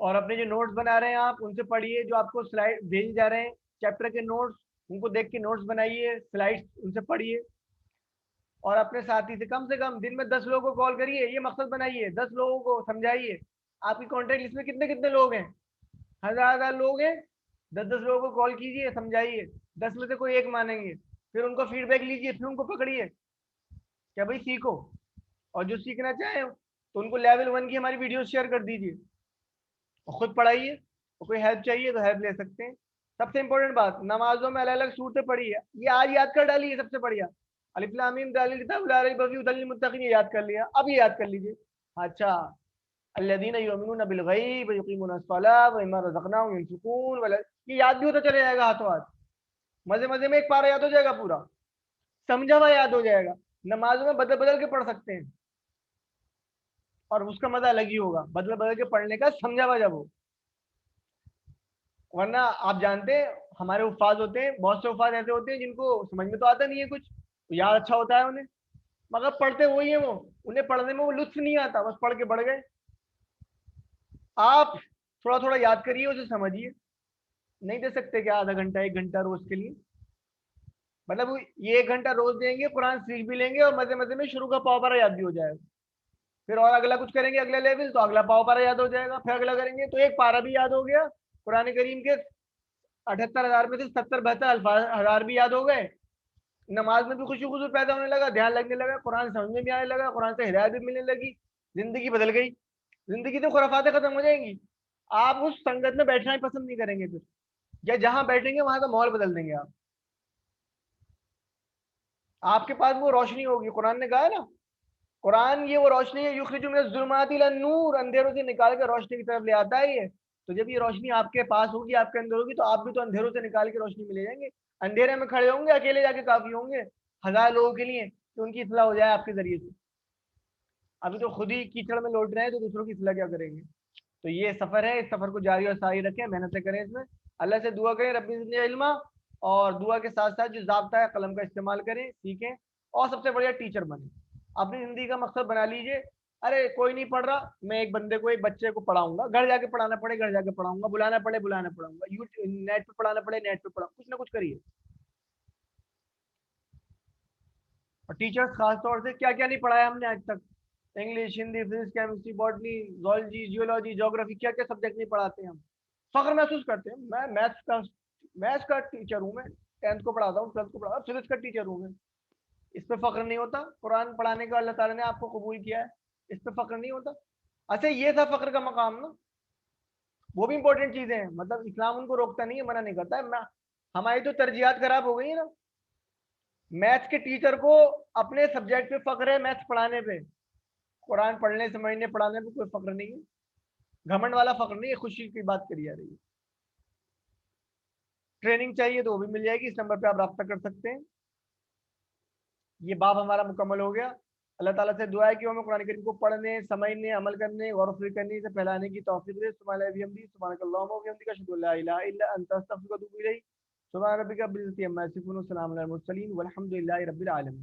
اور اپنے جو نوٹس بنا رہے ہیں آپ ان سے پڑھیے، جو آپ کو سلائڈ بھیجے جا رہے ہیں چیپٹر کے نوٹس، ان کو دیکھ کے نوٹس بنائیے، سلائڈس ان سے پڑھیے، اور اپنے ساتھی سے کم دن میں 10 لوگوں کو کال کریے، یہ مقصد بنائیے، 10 لوگوں کو سمجھائیے۔ آپ کی کانٹیکٹ لسٹ میں کتنے کتنے لوگ ہیں؟ ہزار لوگ ہیں، 10 لوگوں کو کال کیجیے، سمجھائیے، 10 میں سے کوئی ایک مانیں گے، پھر ان کو فیڈ بیک لیجیے، پھر ان کو پکڑیے کیا بھائی سیکھو، اور جو سیکھنا چاہیں تو ان کو لیول 1 کی ہماری ویڈیو شیئر کر دیجیے، اور خود پڑھائیے، اور کوئی ہیلپ چاہیے تو ہیلپ لے سکتے ہیں۔ سب سے امپورٹنٹ بات، نمازوں میں الگ الگ صورتیں پڑھی ہے، یہ آج یاد کر ڈالیے، سب سے بڑھیا الف لام میم ذالک الکتاب لا ریب فیہ ھدی للمتقین، یاد کر لیا، اب یہ یاد کر لیجیے۔ اچھا، الذین یؤمنون بالغیب ویقیمون الصلاۃ ومما رزقناہم ینفقون، یہ یاد بھی ہوتا چلے جائے گا ہاتھوں ہاتھ، مزے مزے میں ایک پارا یاد ہو جائے گا، پورا سمجھا ہوا یاد ہو جائے گا، نمازوں میں بدل بدل کے پڑھ سکتے ہیں، اور اس کا مزہ الگ ہی ہوگا، بدل بدل کے پڑھنے کا، سمجھا ہوا جب ہو۔ ورنہ آپ جانتے ہیں ہمارے حفاظ ہوتے ہیں، بہت سے حفاظ ایسے ہوتے ہیں جن کو سمجھ میں تو آتا نہیں ہے کچھ، یاد اچھا ہوتا ہے انہیں، مگر پڑھتے وہی ہیں وہ، انہیں پڑھنے میں وہ لطف نہیں آتا، بس پڑھ کے پڑھ گئے۔ آپ تھوڑا تھوڑا یاد کریے، اسے سمجھیے، نہیں دے سکتے کیا آدھا گھنٹہ 1 گھنٹہ روز کے لیے؟ مطلب یہ 1 گھنٹہ روز دیں گے، قرآن سیکھ بھی لیں گے، اور مزے مزے میں شروع کا پاؤ پارا یاد بھی ہو جائے گا، پھر اور اگلا کچھ کریں گے اگلے لیول، تو اگلا پاؤ پارا یاد ہو جائے گا، پھر اگلا کریں گے تو ایک پارا بھی یاد ہو گیا، قرآن کریم کے 78,000 میں سے 70-72,000 بھی یاد ہو گئے، نماز میں بھی خوشی خصوص پیدا ہونے لگا، دھیان لگنے لگا، قرآن سمجھ میں بھی آنے لگا، قرآن سے ہدایت بھی ملنے لگی، زندگی بدل گئی، زندگی تو خرافاتیں ختم ہو جائیں گی، آپ اس سنگت میں بیٹھنا ہی پسند نہیں کریں گے پھر، یا جہاں بیٹھیں گے وہاں کا ماحول بدل دیں گے آپ کے پاس وہ روشنی ہوگی، قرآن نے کہا ہے نا، قرآن یہ وہ روشنی ہے، یخرج من الظلمات الی النور، اندھیروں سے نکال کر روشنی کی طرف لے آتا ہے یہ، تو جب یہ روشنی آپ کے پاس ہوگی، آپ کے اندر ہوگی، تو آپ بھی تو اندھیروں سے نکال کے روشنی میں لے جائیں گے، اندھیرے میں کھڑے ہوں گے اکیلے جا کے کافی ہوں گے 1000 لوگوں کے لیے کہ ان کی اصلاح ہو جائے آپ کے ذریعے سے، ابھی تو خود ہی کیچڑ میں لوٹ رہے ہیں تو دوسروں کی اصلاح کیا کریں گے؟ تو یہ سفر ہے، اس سفر کو جاری اور ساری رکھیں، محنتیں کریں اس میں، اللہ سے دعا کریں ربی زدنی علما، اور دعا کے ساتھ ساتھ جو ضابطہ ہے قلم کا استعمال کریں، سیکھیں، اور سب سے بڑھیا ٹیچر بنیں، اپنی زندگی کا مقصد بنا لیجئے، ارے کوئی نہیں پڑھ رہا، میں ایک بندے کو، ایک بچے کو پڑھاؤں گا، گھر جا کے پڑھانا پڑے گھر جا کے پڑھاؤں گا، بلانا پڑے بلانا پڑھاؤں گا، نیٹ پہ پڑھانا پڑے نیٹ پہ پڑھاؤں، کچھ نہ کچھ کریے۔ اور ٹیچرز خاص طور سے کیا کیا نہیں پڑھایا ہم نے آج تک، English, Hindi, physics, chemistry, botany, zoology, geology, geography, کیا کیا سبجیکٹ نہیں پڑھاتے ہم، فخر محسوس کرتے ہیں، میں میتھس کا ٹیچر ہوں، میں 10th کو پڑھاتا ہوں، 12th کو پڑھاتا ہوں، فزکس کا ٹیچر ہوں میں، اس پہ فخر نہیں ہوتا؟ قرآن پڑھانے کا اللہ تعالیٰ نے آپ کو قبول کیا ہے، اس پہ فخر نہیں ہوتا؟ اچھا یہ تھا فخر کا مقام نا، وہ بھی امپورٹنٹ چیزیں ہیں، مطلب اسلام ان کو روکتا نہیں ہے، منع نہیں کرتا ہے، ہماری تو ترجیحات خراب ہو گئی ہیں نا، میتھس کے ٹیچر کو اپنے سبجیکٹ پہ فخر ہے، میتھس پڑھانے پہ، قرآن پڑھنے سمجھنے پڑھانے پہ کوئی فخر نہیں ہے، گھمنڈ والا فخر نہیں ہے، خوشی کی بات کری جا رہی ہے۔ ٹریننگ چاہیے تو وہ بھی مل جائے گی، اس نمبر پہ آپ رابطہ کر سکتے ہیں۔ یہ باب ہمارا مکمل ہو گیا، اللہ تعالیٰ سے دعا ہے کہ ہمیں قرآن کریم کو پڑھنے، سمجھنے، عمل کرنے، غور و فکر کرنے سے پھیلانے کی توفیق دے۔ سبحان اللہ بحمدہ، سبحانک اللہم و بحمدک، اشہد ان لا الہ الا انت، استغفرک و اتوب الیک۔ سبحان ربک رب العزۃ عما یصفون، وسلام علی المرسلین، والحمد للہ رب العالمین۔